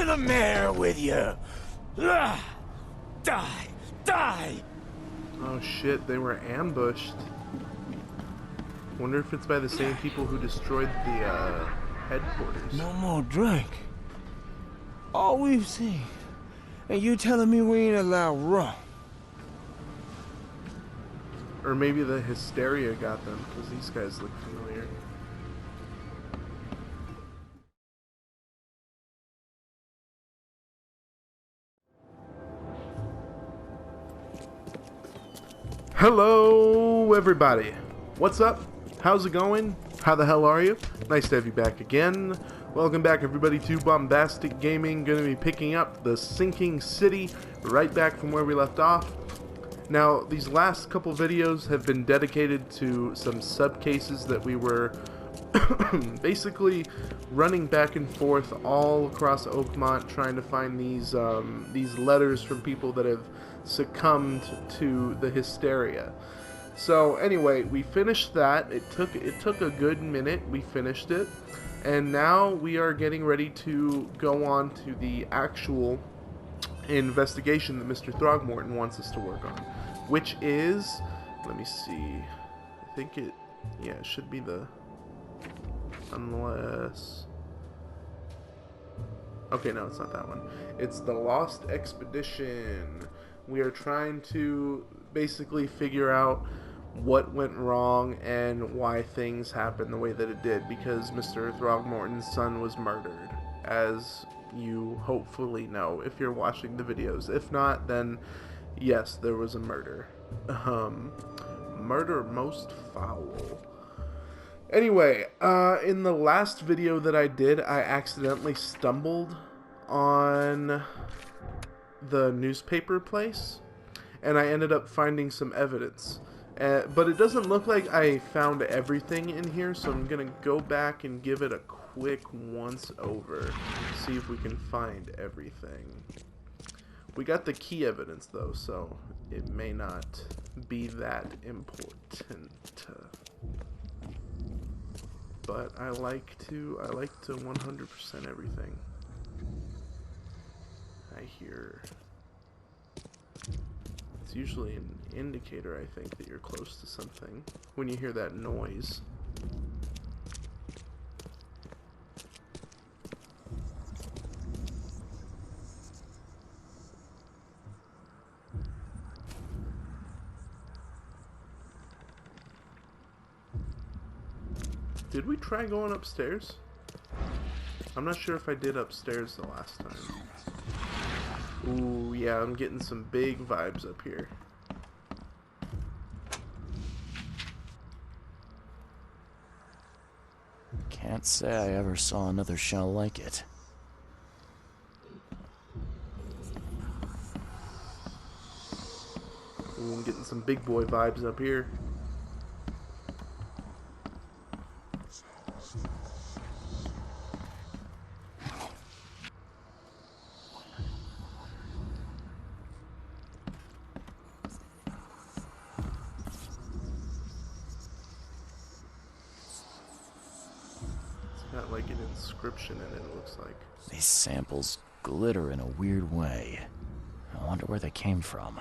To the mayor with you! Die! Die! Oh shit, they were ambushed. Wonder if it's by the same people who destroyed the headquarters. No more drink. All we've seen. And you telling me we ain't allowed rum? Or maybe the hysteria got them, because these guys look familiar. Hello, everybody. What's up? How's it going? How the hell are you? Nice to have you back again. Welcome back, everybody, to Bombastic Gaming. Going to be picking up the Sinking City right back from where we left off. Now, these last couple videos have been dedicated to some subcases that we were basically running back and forth all across Oakmont, trying to find these letters from people that have succumbed to the hysteria. So anyway, we finished that. It took a good minute. We finished it, and now we are getting ready to go on to the actual investigation that Mr. Throgmorton wants us to work on, which is, let me see, I think it should be the, unless, okay, no, it's not that one. It's the Lost Expedition. We are trying to basically figure out what went wrong and why things happened the way that it did, because Mr. Throgmorton's son was murdered, as you hopefully know if you're watching the videos. If not, then yes, there was a murder. Murder most foul. Anyway, in the last video that I did, I accidentally stumbled on the newspaper place, and I ended up finding some evidence. But it doesn't look like I found everything in here, so I'm gonna go back and give it a quick once over, see if we can find everything. We got the key evidence though, so it may not be that important. But I like to 100% everything. I hear. It's usually an indicator, I think, that you're close to something when you hear that noise. Did we try going upstairs? I'm not sure if I did upstairs the last time. Ooh, yeah, I'm getting some big vibes up here. Can't say I ever saw another shell like it. Ooh, I'm getting some big boy vibes up here. Got like an inscription in it, it looks like. These samples glitter in a weird way. I wonder where they came from.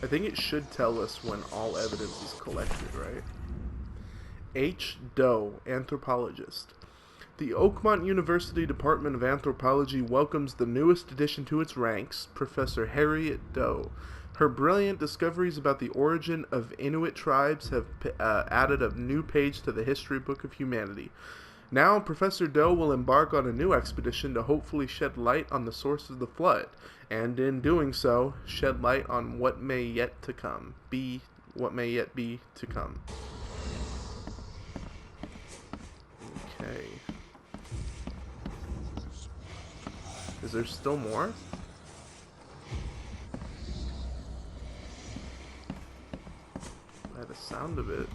I think it should tell us when all evidence is collected, right? H. Doe, anthropologist. The Oakmont University Department of Anthropology welcomes the newest addition to its ranks, Professor Harriet Doe. Her brilliant discoveries about the origin of Inuit tribes have added a new page to the history book of humanity. Now, Professor Doe will embark on a new expedition to hopefully shed light on the source of the flood, and in doing so, shed light on what may yet to come. What may yet be to come. Okay. Is there still more? By the sound of it.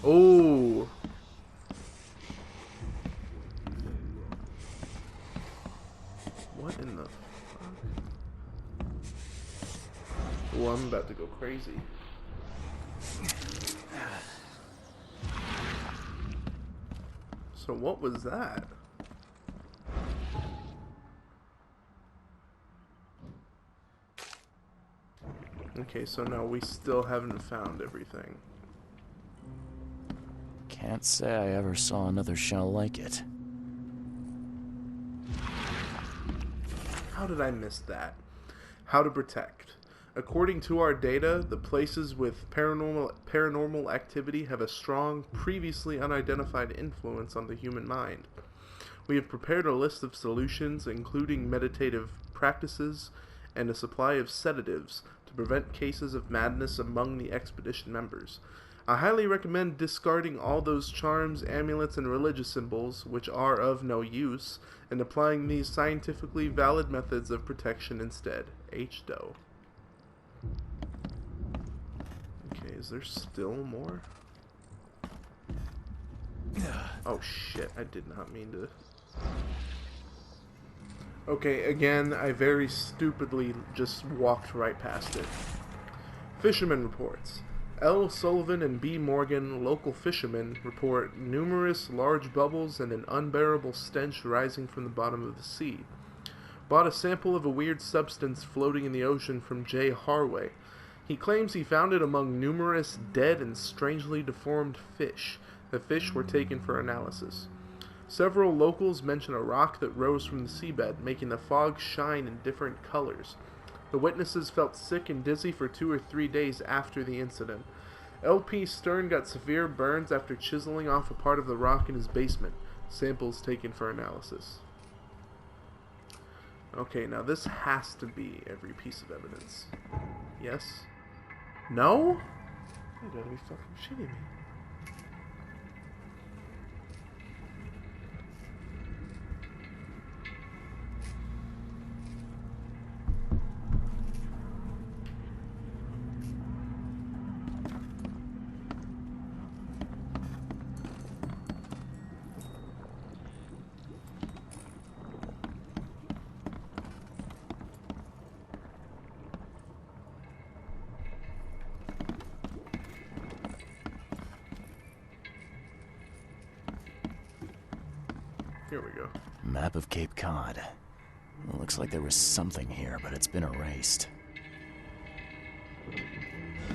Oh! What in the fuck? Oh, I'm about to go crazy. So what was that? Okay, so no, we still haven't found everything. Can't say I ever saw another shell like it. How did I miss that? How to protect. According to our data, the places with paranormal activity have a strong, previously unidentified influence on the human mind. We have prepared a list of solutions, including meditative practices and a supply of sedatives to prevent cases of madness among the expedition members. I highly recommend discarding all those charms, amulets, and religious symbols, which are of no use, and applying these scientifically valid methods of protection instead. H. Doe. Okay, is there still more? Oh shit, I did not mean to... Okay, again, I very stupidly just walked right past it. Fisherman reports. L. Sullivan and B. Morgan, local fishermen, report numerous large bubbles and an unbearable stench rising from the bottom of the sea. Bought a sample of a weird substance floating in the ocean from J. Harway. He claims he found it among numerous dead and strangely deformed fish. The fish were taken for analysis. Several locals mention a rock that rose from the seabed, making the fog shine in different colors. The witnesses felt sick and dizzy for 2 or 3 days after the incident. L.P. Stern got severe burns after chiseling off a part of the rock in his basement. Samples taken for analysis. Okay, now this has to be every piece of evidence. Yes? No? You gotta be fucking shitting me. Here we go. Map of Cape Cod. Looks like there was something here, but it's been erased.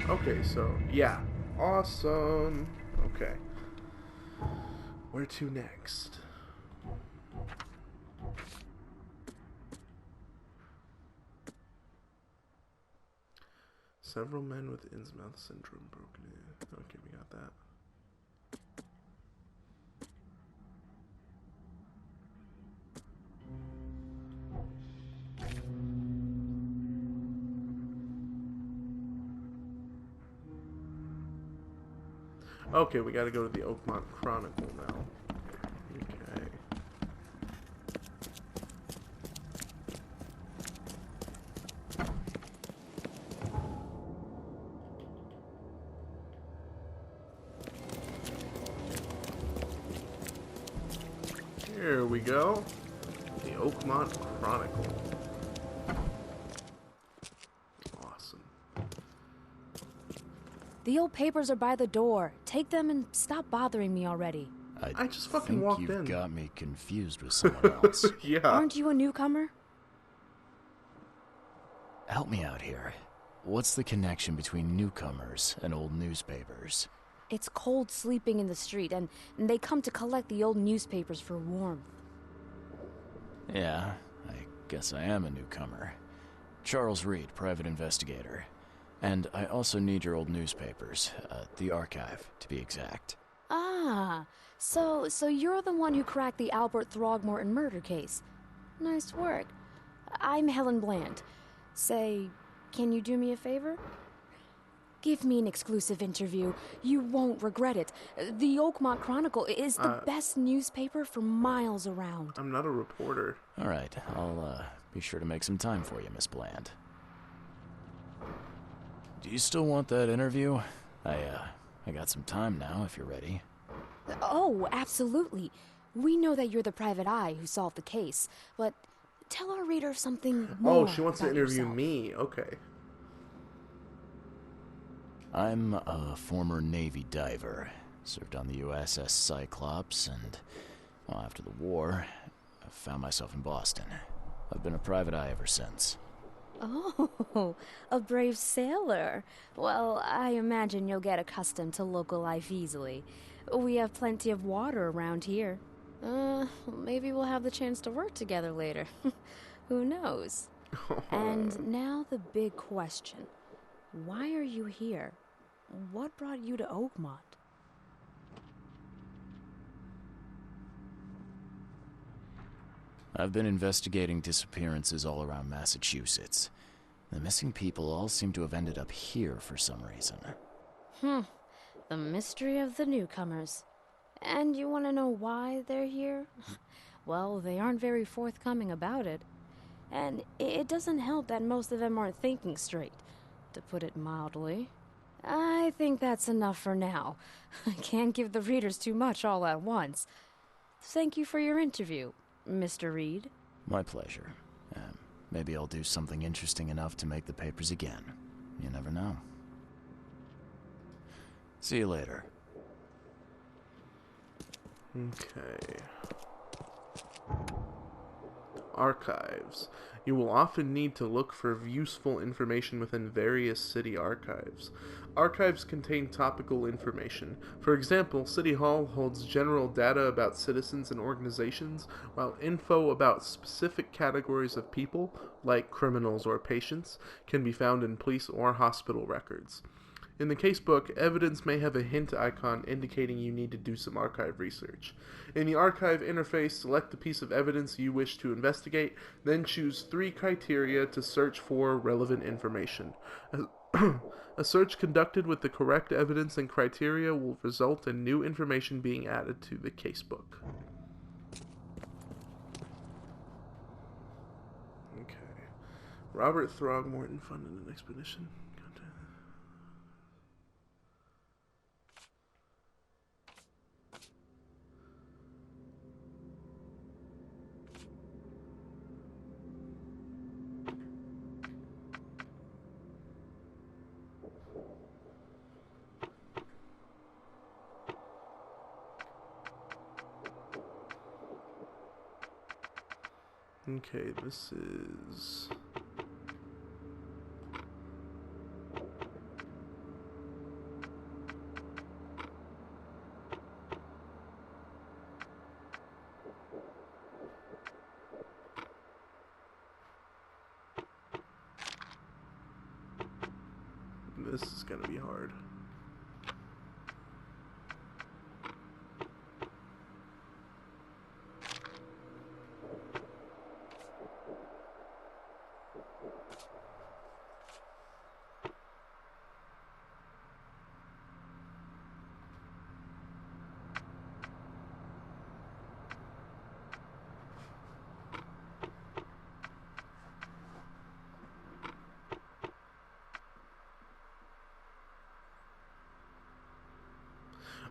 Okay, so, yeah. Awesome. Okay. Where to next? Several men with Innsmouth syndrome broken in. Okay, we got that. Okay, we gotta go to the Oakmont Chronicle now. Okay. Here we go. The Oakmont Chronicle. The old papers are by the door. Take them and stop bothering me already. I just fucking walked in. You've got me confused with someone else. Yeah. Aren't you a newcomer? Help me out here. What's the connection between newcomers and old newspapers? It's cold sleeping in the street, and they come to collect the old newspapers for warmth. Yeah, I guess I am a newcomer. Charles Reed, private investigator. And I also need your old newspapers, the archive, to be exact. Ah, so you're the one who cracked the Albert Throgmorton murder case. Nice work. I'm Helen Bland. Say, can you do me a favor? Give me an exclusive interview. You won't regret it. The Oakmont Chronicle is the best newspaper for miles around. I'm not a reporter. All right, I'll be sure to make some time for you, Miss Bland. Do you still want that interview? I got some time now, if you're ready. Oh, absolutely. We know that you're the private eye who solved the case, but tell our reader something more. Oh, she wants to about interview yourself. me. Okay. I'm a former Navy diver. Served on the USS Cyclops, and Well, after the war, I found myself in Boston. I've been a private eye ever since. Oh, a brave sailor. Well, I imagine you'll get accustomed to local life easily. We have plenty of water around here. Maybe we'll have the chance to work together later. Who knows? And now the big question. Why are you here? What brought you to Oakmont? I've been investigating disappearances all around Massachusetts. The missing people all seem to have ended up here for some reason. The mystery of the newcomers. And you want to know why they're here? Well, they aren't very forthcoming about it. And it doesn't help that most of them aren't thinking straight, to put it mildly. I think that's enough for now. I can't give the readers too much all at once. Thank you for your interview, Mr. Reed. My pleasure. Maybe I'll do something interesting enough to make the papers again. You never know. See you later. Okay. Archives. You will often need to look for useful information within various city archives. Archives contain topical information. For example, City Hall holds general data about citizens and organizations, while info about specific categories of people, like criminals or patients, can be found in police or hospital records. In the casebook, evidence may have a hint icon indicating you need to do some archive research. In the archive interface, select the piece of evidence you wish to investigate, then choose 3 criteria to search for relevant information. A search conducted with the correct evidence and criteria will result in new information being added to the casebook. Okay. Robert Throgmorton funded an expedition. Okay, this is... This is gonna be hard.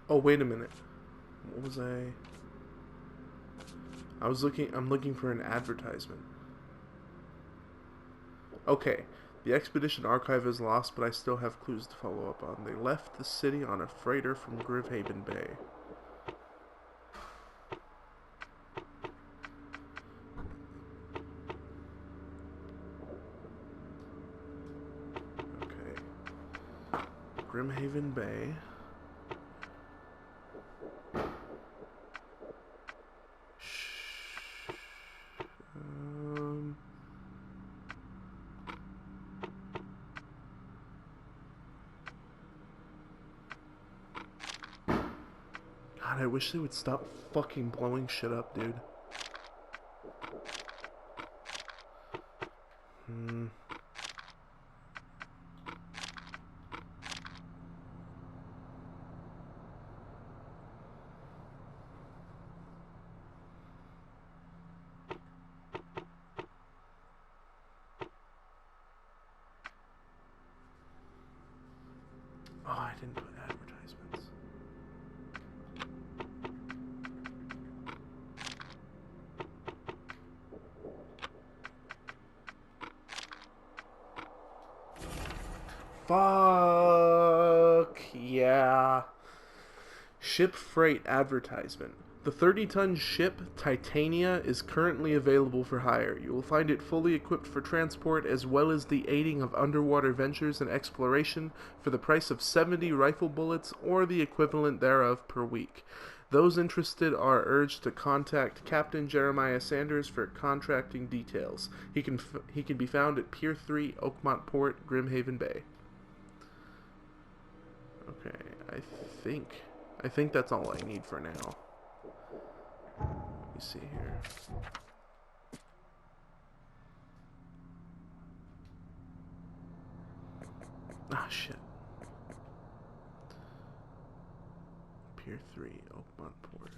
Oh, wait a minute. What was I'm looking for an advertisement. Okay. The expedition archive is lost, but I still have clues to follow up on. They left the city on a freighter from Grivhaven Bay. Okay. Grimhaven Bay. God, I wish they would stop fucking blowing shit up, dude. Oh, I didn't put advertisements. Fuck yeah. Ship freight advertisement. The 30-ton ship Titania is currently available for hire. You will find it fully equipped for transport as well as the aiding of underwater ventures and exploration for the price of 70 rifle bullets or the equivalent thereof per week. Those interested are urged to contact Captain Jeremiah Sanders for contracting details. He can be found at Pier 3, Oakmont Port, Grimhaven Bay. Okay, I think that's all I need for now. Let me see here. Ah, shit. Pier 3, Oakmont Port.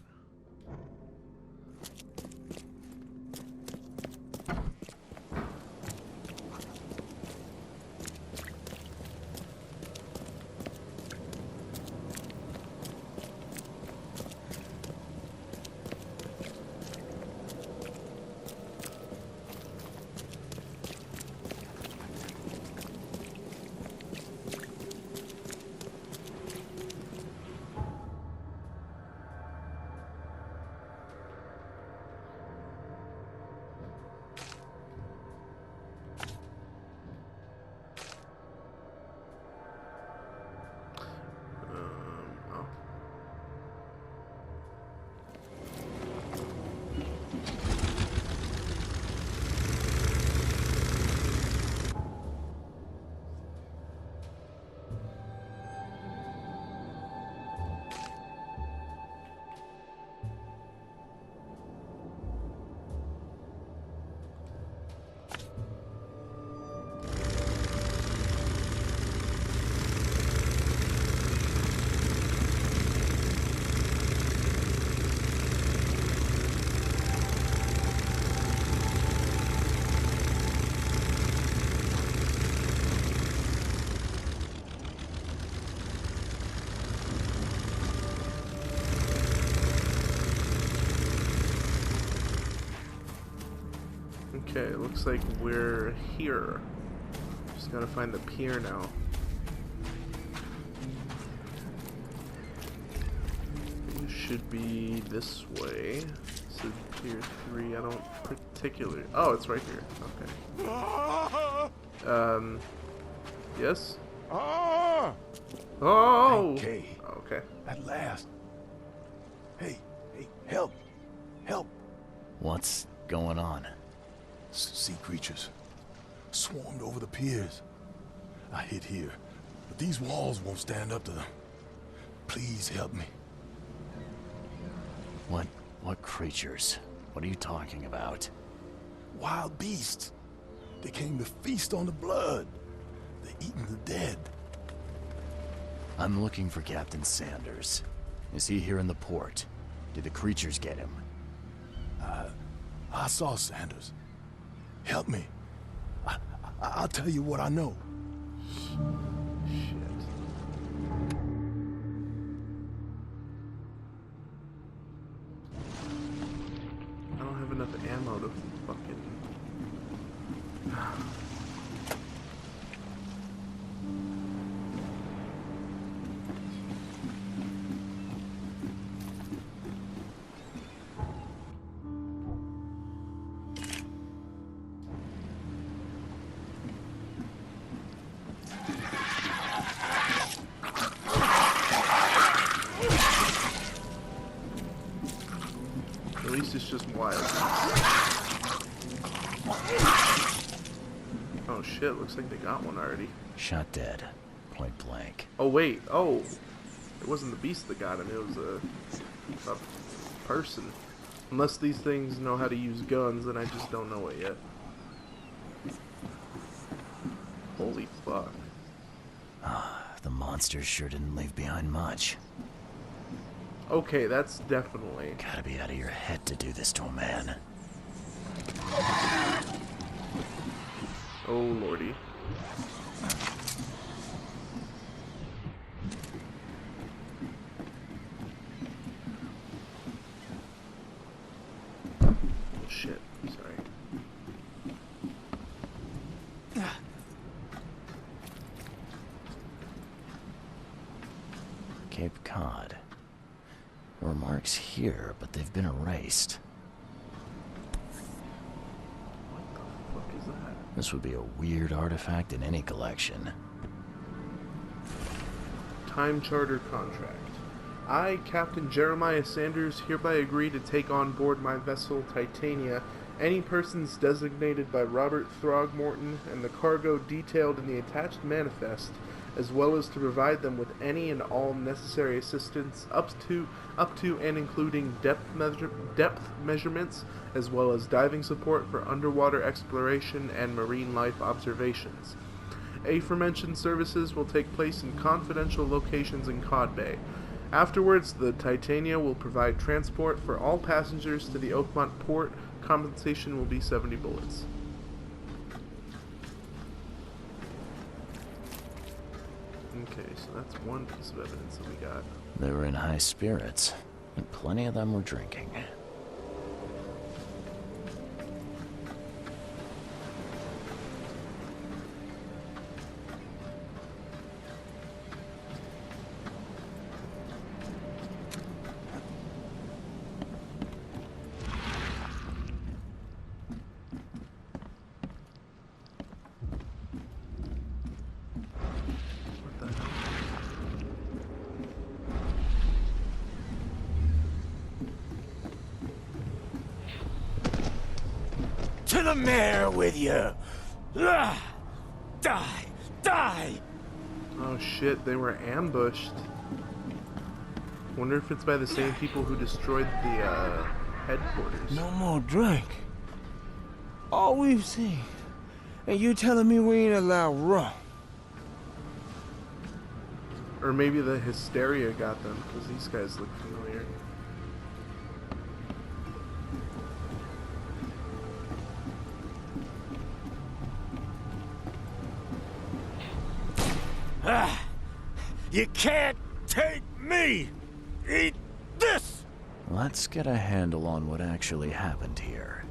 Okay, it looks like we're here. Just gotta find the pier now. It should be this way. So Pier 3, I don't particularly... Oh, it's right here. Okay. Yes? Ah! Oh! Okay. Okay. At last. Hey, help! Help! What's going on? Sea creatures swarmed over the piers. I hid here, but these walls won't stand up to them. Please help me. What creatures? What are you talking about? Wild beasts. They came to feast on the blood. They're eating the dead. I'm looking for Captain Sanders. Is he here in the port? Did the creatures get him? I saw Sanders. Help me. I'll tell you what I know. Shit. I don't have enough ammo to fucking... At least it's just wild. Oh shit, looks like they got one already. Shot dead. Point blank. Oh wait, oh. It wasn't the beast that got him, it was a person. Unless these things know how to use guns, and I just don't know it yet. Holy fuck. The monsters sure didn't leave behind much. Okay, that's definitely... Gotta be out of your head to do this to a man. Oh lordy. Oh shit, sorry. Cape Cod. There were marks here, but they've been erased. What the fuck is that? This would be a weird artifact in any collection. Time charter contract. I, Captain Jeremiah Sanders, hereby agree to take on board my vessel Titania any persons designated by Robert Throgmorton and the cargo detailed in the attached manifest, as well as to provide them with any and all necessary assistance up to and including depth measurements, as well as diving support for underwater exploration and marine life observations. Aforementioned services will take place in confidential locations in Cod Bay. Afterwards, the Titania will provide transport for all passengers to the Oakmont port. Compensation will be 70 bullets. Okay, so that's one piece of evidence that we got. They were in high spirits, and plenty of them were drinking. To the mayor with you! Die! Die! Oh shit, they were ambushed. Wonder if it's by the same people who destroyed the headquarters. No more drink. All we've seen. And you telling me we ain't allowed rum? Or maybe the hysteria got them, because these guys look familiar. You can't take me! Eat this! Let's get a handle on what actually happened here.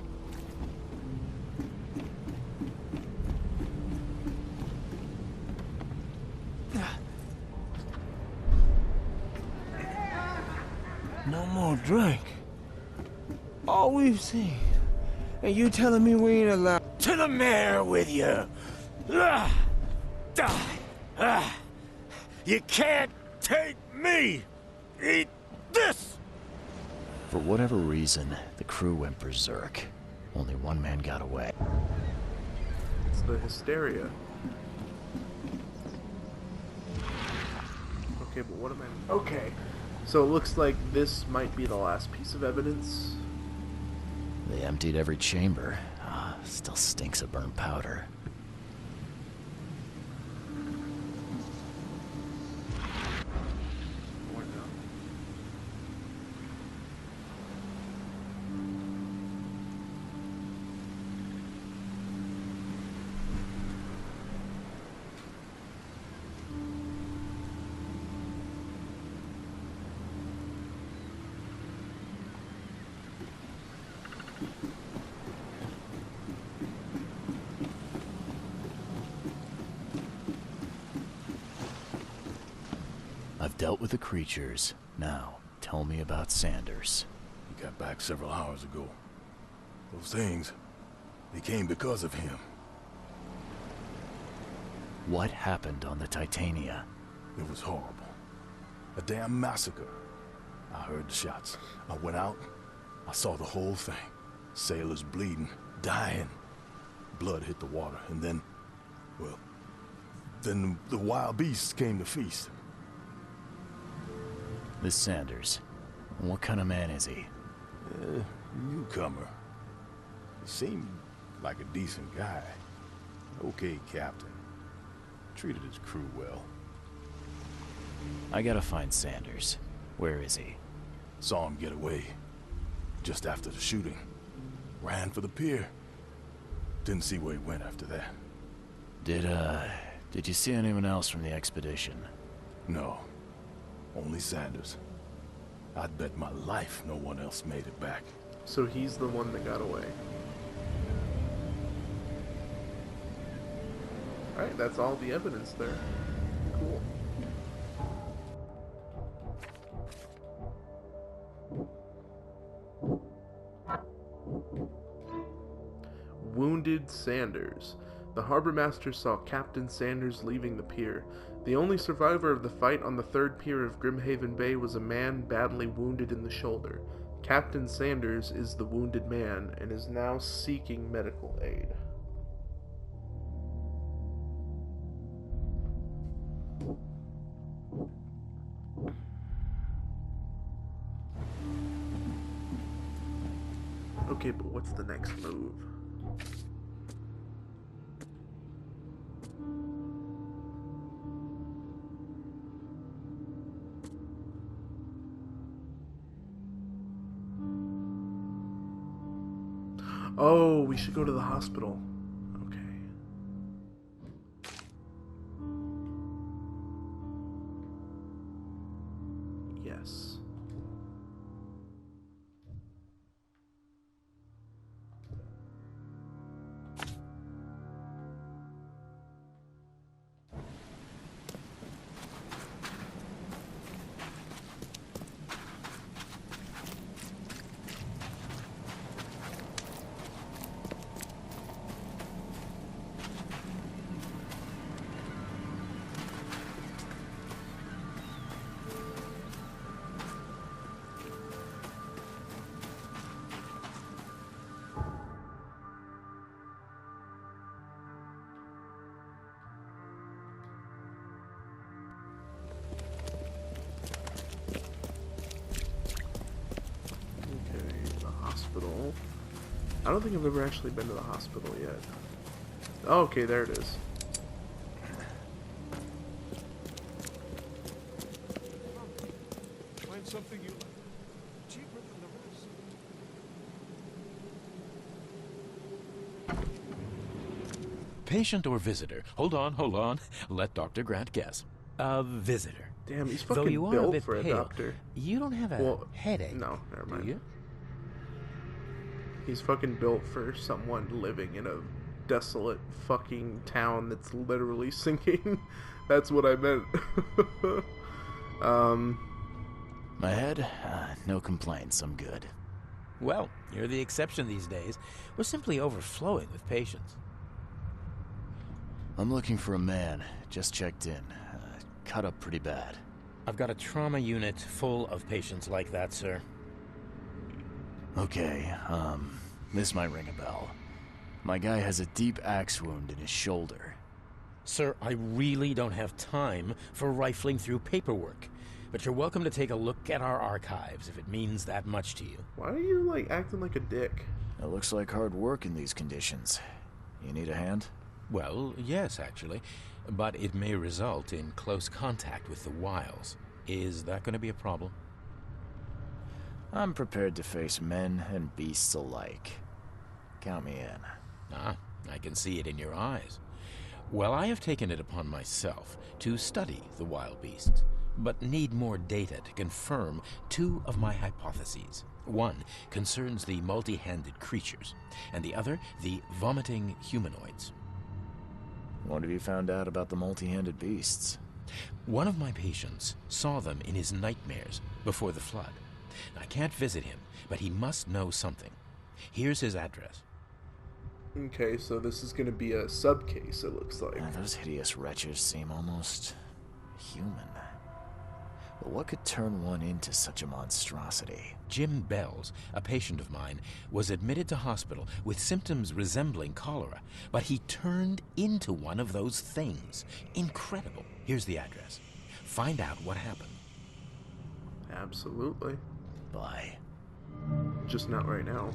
No more drink. All we've seen. And you telling me we ain't allowed... To the mayor with you! Die! You can't take me! Eat this! For whatever reason, the crew went berserk. Only one man got away. It's the hysteria. Okay, but what am I... Okay. So it looks like this might be the last piece of evidence. They emptied every chamber. Still stinks of burnt powder. Or no. I've dealt with the creatures. Now, tell me about Sanders. He got back several hours ago. Those things, they came because of him. What happened on the Titania? It was horrible. A damn massacre. I heard the shots. I went out. I saw the whole thing. Sailors bleeding, dying. Blood hit the water, and then, well, then the wild beasts came to feast. This Sanders. What kind of man is he? Newcomer. He seemed like a decent guy. Okay, Captain. Treated his crew well. I gotta find Sanders. Where is he? Saw him get away. Just after the shooting. Ran for the pier. Didn't see where he went after that. Did you see anyone else from the expedition? No. Only Sanders. I'd bet my life no one else made it back. So he's the one that got away. Alright, that's all the evidence there. Cool. Wounded Sanders. The harbor master saw Captain Sanders leaving the pier. The only survivor of the fight on the third pier of Grimhaven Bay was a man badly wounded in the shoulder. Captain Sanders is the wounded man and is now seeking medical aid. Okay, but what's the next move? Oh, we should go to the hospital. Okay. Yes. Hospital. I don't think I've ever actually been to the hospital yet. Oh, okay, there it is. Find something you like. Cheaper than the rest. Patient or visitor? Hold on. Let Dr. Grant guess. A visitor. Damn, he's Though fucking you are a built bit for a pale, doctor. You don't have a headache. No, never mind. Do you? He's fucking built for someone living in a desolate fucking town that's literally sinking. That's what I meant. My head? No complaints, I'm good. Well, you're the exception these days. We're simply overflowing with patients. I'm looking for a man. Just checked in. Cut up pretty bad. I've got a trauma unit full of patients like that, sir. Okay, this might ring a bell. My guy has a deep axe wound in his shoulder. Sir, I really don't have time for rifling through paperwork. But you're welcome to take a look at our archives if it means that much to you. Why are you, like, acting like a dick? It looks like hard work in these conditions. You need a hand? Well, yes, actually. But it may result in close contact with the wiles. Is that going to be a problem? I'm prepared to face men and beasts alike. Count me in. Ah, I can see it in your eyes. Well, I have taken it upon myself to study the wild beasts, but need more data to confirm two of my hypotheses. One concerns the multi-handed creatures, and the other the vomiting humanoids. What have you found out about the multi-handed beasts? One of my patients saw them in his nightmares before the flood. I can't visit him, but he must know something. Here's his address. Okay, so this is gonna be a sub-case, it looks like. Those hideous wretches seem almost human. But what could turn one into such a monstrosity? Jim Bells, a patient of mine, was admitted to hospital with symptoms resembling cholera, but he turned into one of those things. Incredible. Here's the address. Find out what happened. Absolutely. Bye. Just not right now.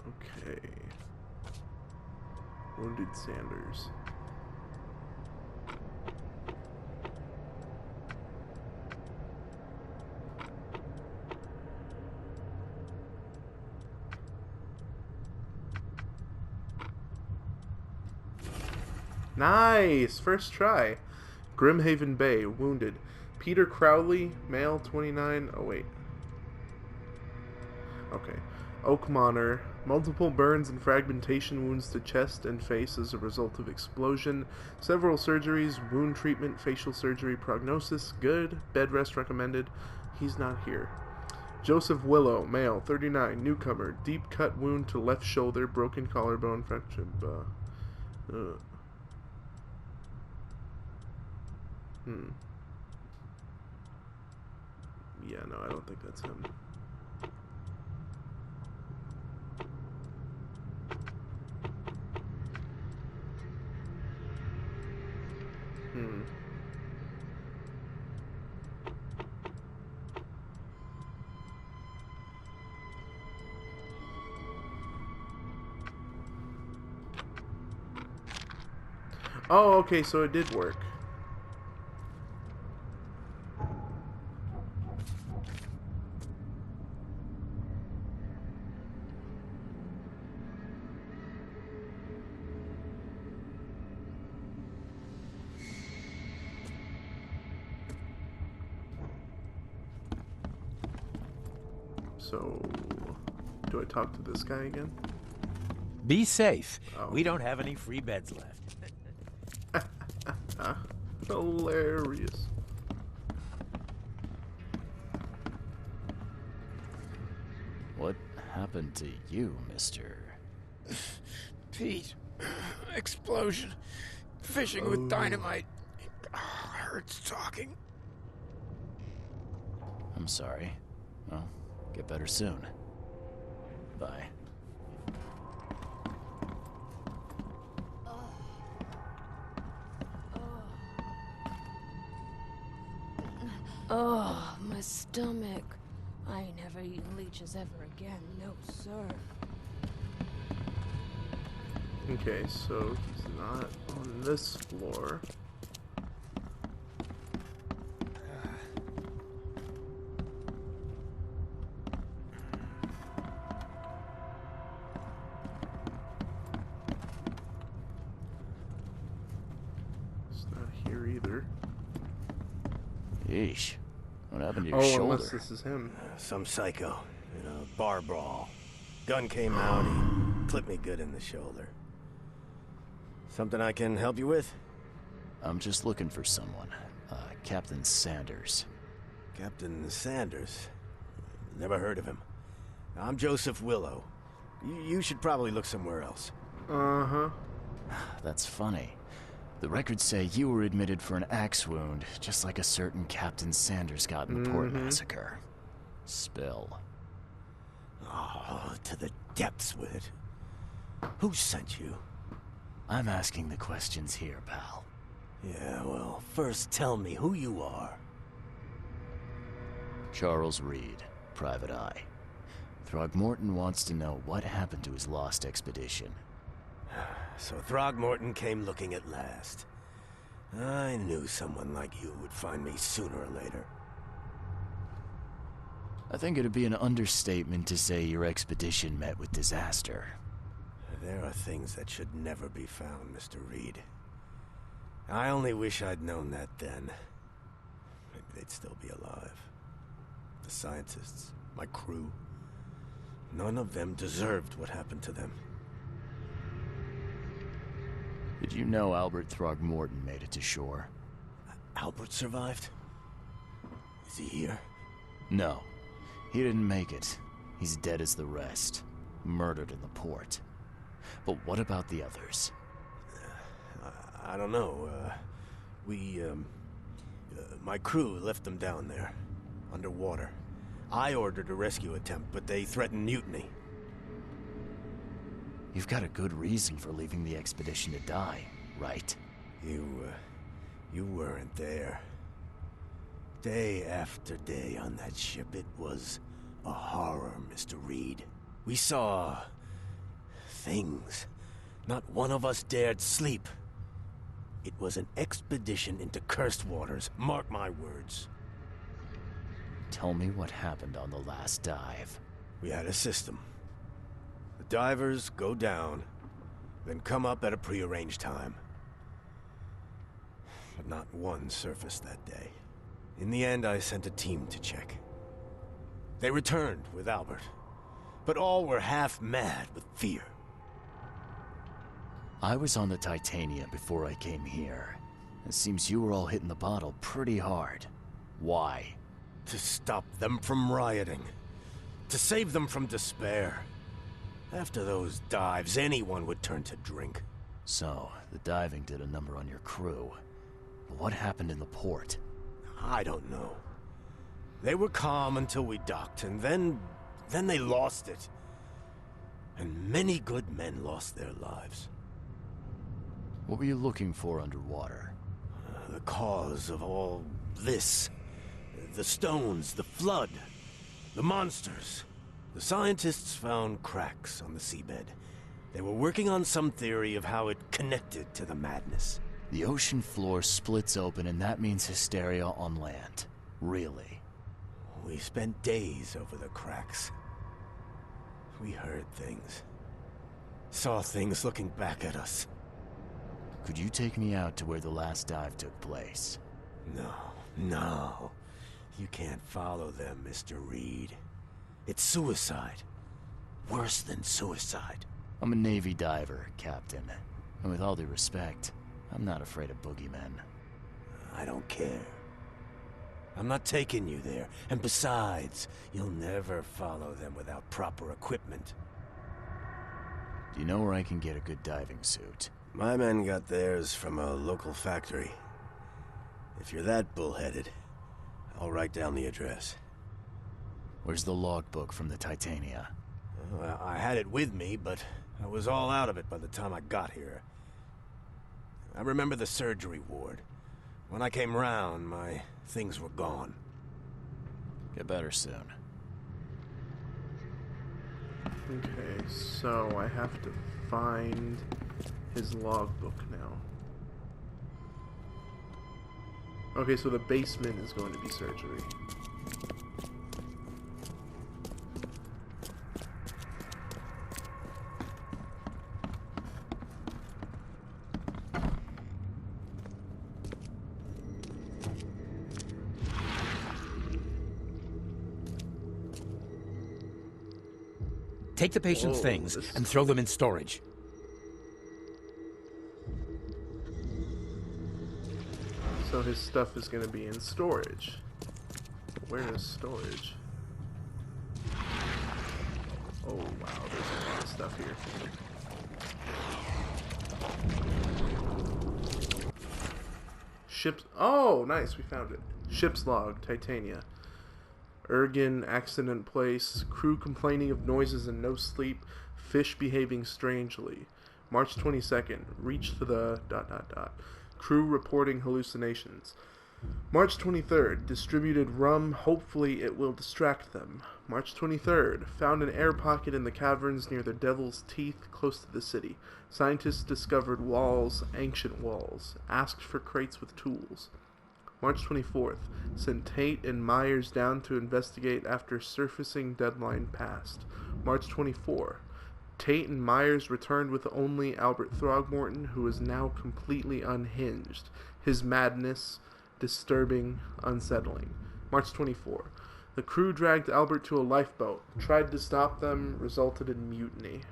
Okay. Wounded Sanders. Nice! First try. Grimhaven Bay, wounded. Peter Crowley, male, 29. Oh, wait. Okay. Oakmonter, multiple burns and fragmentation wounds to chest and face as a result of explosion. Several surgeries, wound treatment, facial surgery, prognosis, good. Bed rest recommended. he's not here. Joseph Willow, male, 39, newcomer, deep cut wound to left shoulder, broken collarbone fracture. Yeah, no, I don't think that's him. Oh, okay, so it did work. So, do I talk to this guy again? Be safe. Oh. We don't have any free beds left. Hilarious. What happened to you, mister? Pete, explosion. Fishing with dynamite. Hurts talking. I'm sorry. Well, get better soon. Bye. Oh, my stomach. I ain't never eaten leeches ever again, no sir. Okay, so he's not on this floor. It's not here either. Yeesh. What happened to your Oh, shoulder? unless this is him. Some psycho in a bar brawl. Gun came out, he clipped me good in the shoulder. Something I can help you with? I'm just looking for someone. Captain Sanders. Captain Sanders? Never heard of him. I'm Joseph Willow. You should probably look somewhere else. Uh-huh. That's funny. The records say you were admitted for an axe wound, just like a certain Captain Sanders got in the Port Massacre. Spill. Oh, to the depths with it. Who sent you? I'm asking the questions here, pal. Yeah, well, first tell me who you are. Charles Reed, Private Eye. Throgmorton wants to know what happened to his lost expedition. So Throgmorton came looking at last. I knew someone like you would find me sooner or later. I think it'd be an understatement to say your expedition met with disaster. There are things that should never be found, Mr. Reed. I only wish I'd known that then. Maybe they'd still be alive. The scientists, my crew, none of them deserved what happened to them. Did you know Albert Throgmorton made it to shore? Albert survived? Is he here? No, he didn't make it. He's dead as the rest. Murdered in the port. But what about the others? I don't know. My crew left them down there, underwater. I ordered a rescue attempt, but they threatened mutiny. You've got a good reason for leaving the expedition to die, right? You weren't there. Day after day on that ship, it was a horror, Mr. Reed. We saw things. Not one of us dared sleep. It was an expedition into cursed waters, mark my words. Tell me what happened on the last dive. We had a system. The divers go down, then come up at a prearranged time. But not one surfaced that day. In the end, I sent a team to check. They returned with Albert, but all were half mad with fear. I was on the Titania before I came here. It seems you were all hitting the bottle pretty hard. Why? To stop them from rioting. To save them from despair. After those dives, anyone would turn to drink. So, the diving did a number on your crew. But what happened in the port? I don't know. They were calm until we docked, and then they lost it. And many good men lost their lives. What were you looking for underwater? The cause of all this. The stones, the flood, the monsters. The scientists found cracks on the seabed. They were working on some theory of how it connected to the madness. The ocean floor splits open and that means hysteria on land. Really? We spent days over the cracks. We heard things. Saw things looking back at us. Could you take me out to where the last dive took place? No. You can't follow them, Mr. Reed. It's suicide. Worse than suicide. I'm a Navy diver, Captain. And with all due respect, I'm not afraid of boogeymen. I don't care. I'm not taking you there. And besides, you'll never follow them without proper equipment. Do you know where I can get a good diving suit? My men got theirs from a local factory. If you're that bullheaded, I'll write down the address. Where's the logbook from the Titania? Well, I had it with me, but I was all out of it by the time I got here. I remember the surgery ward. When I came round, my things were gone. Get better soon. Okay, so I have to find his logbook now. Okay, so the basement is going to be surgery. Take the patient's things and throw them in storage. So his stuff is going to be in storage. Where is storage? Oh wow, there's a lot of stuff here. Ship's... Oh, nice, we found it. Ship's log, Titania. Ergen, accident place, crew complaining of noises and no sleep, fish behaving strangely. March 22nd, reached the... Crew reporting hallucinations. March 23rd, distributed rum, hopefully it will distract them. March 23rd, found an air pocket in the caverns near the Devil's Teeth, close to the city. Scientists discovered walls, ancient walls, asked for crates with tools. March 24th, sent Tate and Myers down to investigate after surfacing deadline passed. March 24, Tate and Myers returned with only Albert Throgmorton, who is now completely unhinged. His madness, disturbing, unsettling. March 24, the crew dragged Albert to a lifeboat, tried to stop them, resulted in mutiny.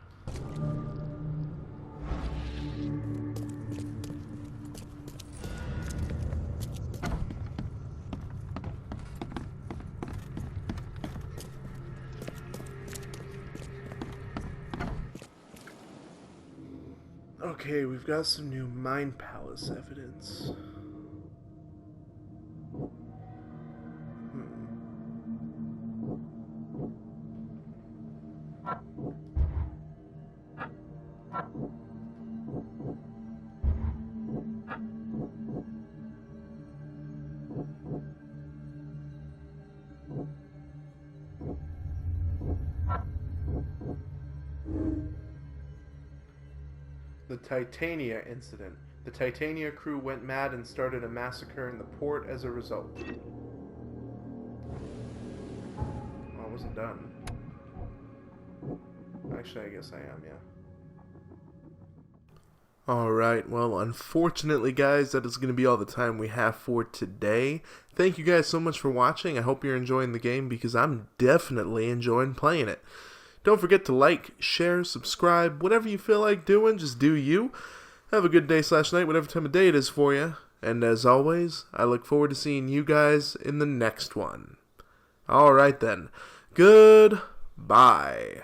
Okay, we've got some new Mind Palace evidence. The Titania incident. The Titania crew went mad and started a massacre in the port as a result. Oh, I wasn't done. Actually, I guess I am, yeah. Alright, well, unfortunately, guys, that is going to be all the time we have for today. Thank you guys so much for watching. I hope you're enjoying the game because I'm definitely enjoying playing it. Don't forget to like, share, subscribe, whatever you feel like doing, just do you. Have a good day / night, whatever time of day it is for you. And as always, I look forward to seeing you guys in the next one. Alright then. Goodbye.